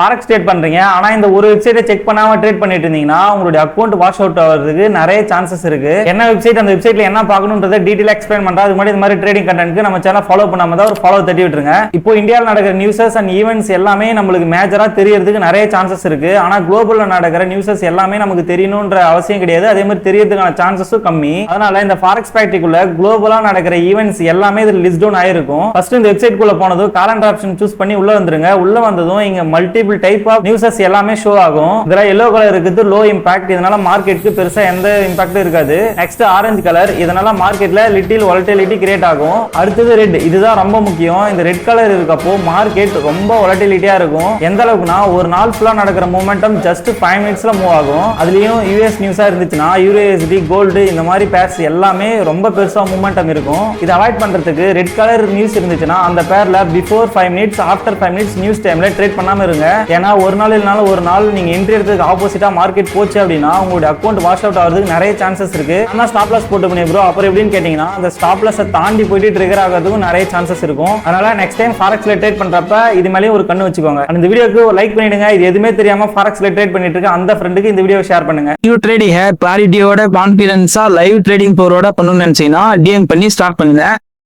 Forex trade பண்றீங்க, ஆனா இந்த ஒரு வெப்சைட்டை செக் பண்ணாம ட்ரேட் பண்ணிட்டு இருந்தீங்கன்னா உங்களுடைய அக்கௌண்ட் வாஷ் அவுட் ஆகிறதுக்கு நிறைய சான்சஸ் இருக்கு. என்ன வெப்சைட், அந்த வெப்சைட்ல என்ன பார்க்கணும்ன்றதை டீடைலா எக்ஸ்பிளைன் பண்றேன். அது மாதிரி இந்த மாதிரி ட்ரேடிங் கண்டென்ட்க்கு நம்ம சேனல் ஃபாலோ பண்ணாம தான் ஒரு ஃபாலோ தட்டி விட்டுருங்க. இப்போ இந்தியாவில் நடக்கிற நியூஸஸ் அண்ட் ஈவெண்ட்ஸ் எல்லாமே நம்மளுக்கு மேஜரா தெரியறதுக்கு நிறைய சான்சஸ் இருக்கு. ஆனா குளோபல்ல நடக்கிற நியூஸஸ் எல்லாமே நமக்கு தெரியணும்ன்ற அவசியம் கிடையாது. அதே மாதிரி தெரியறதுக்கான சான்சஸும் கம்மி. அதனால இந்த ஃபாரெக்ஸ் ஃபேக்டரிக்குள்ள குளோபலா நடக்கிற ஈவெண்ட்ஸ் எல்லாமே இதுல லிஸ்ட் டவுன் ஆயிருக்கும். ஃபர்ஸ்ட் இந்த வெப்சைட் குள்ள போனதும் காலண்டர் ஆப்ஷன் சூஸ் பண்ணி உள்ள வந்துருங்க. உள்ள வந்ததும் இங்க மல்டிபிள் டைப் ஆஃப் நியூஸஸ் எல்லாமே ஷோ ஆகும். இதுல yellow கலர் இருக்குது லோ இம்பாக்ட், இதனால மார்க்கெட்டுக்கு பெருசா எந்த இம்பாக்டும் இருக்காது. நெக்ஸ்ட் ஆரஞ்சு கலர், இதனால மார்க்கெட்ல லிட்டில் வாலட்டிலிட்டி கிரியேட் ஆகும். அடுத்தது ரெட், இதுதான் ரொம்ப முக்கியம். இந்த ரெட் கலர் இருக்கப்போ மார்க்கெட் ரொம்ப வாலட்டிலிட்டியா இருக்கும். எந்த அளவுக்குனா ஒரு நாள் ஃபுல்லா நடக்கிற மூமெண்டம் ஜஸ்ட் 5 மினிட்ஸ்ல மூவ் ஆகும். அதுலயும் யூஎஸ் நியூஸா இருந்துச்சுன்னா யூஎஸ்டி கோல்டு இந்த மாதிரி பேர்ஸ் எல்லாமே ரொம்ப பெருசா மூமெண்டம் இருக்கும். இதை அவாய்ட் பண்றதுக்கு ரெட் கலர் நியூஸ் இருந்துச்சுன்னா அந்த பேர்ல before 5 minutes after 5 minutes news டைம்ல ட்ரேட் பண்ணாம இருங்க. ஏன்னா ஒரு நாள் இல்லனால ஒரு நாள் நீங்க என்ட்ரி எடுத்ததுக்கு ஆப்போசிட்டா மார்க்கெட் போச்சு அப்படின்னா உங்களுடைய அக்கௌண்ட் வாஷ் அவுட் ஆகிறதுக்கு நிறைய சான்சஸ் இருக்கு. ஆனா ஸ்டாப் லாஸ் போட்டு பண்ணி ப்ரோ அப்புறம் எப்படின்னு கேட்டீங்கன்னா அந்த ஸ்டாப் லாஸை தாண்டி போயிட்டு ட்ரிகர் ஆகிறதுக்கும் நிறைய சான்சஸ் இருக்கும். அதனால நெக்ஸ்ட் டைம் ஃபாரெக்ஸ்ல ட்ரேட் பண்றப்ப இது மேலேயும் ஒரு கண்ணு வச்சுக்கோங்க. அந்த வீடியோக்கு ஒரு லைக் பண்ணிடுங்க. இது எதுவுமே தெரியாம ஃபாரெக்ஸ்ல ட்ரேட் பண்ணிட்டு இருக்க அந்த ஃப்ரெண்டுக்கு இந்த வீடியோ ஷேர் பண்ணுங்க. நியூ ட்ரேடிங் கிளாரிட்டியோட கான்ஃபிடன்ஸா லைவ் ட்ரேடிங் போரோட பண்ணணும்னு நினைச்சீங்கன்னா டிஎம் பண்ணி ஸ்டார்ட் பண்ணுங்க.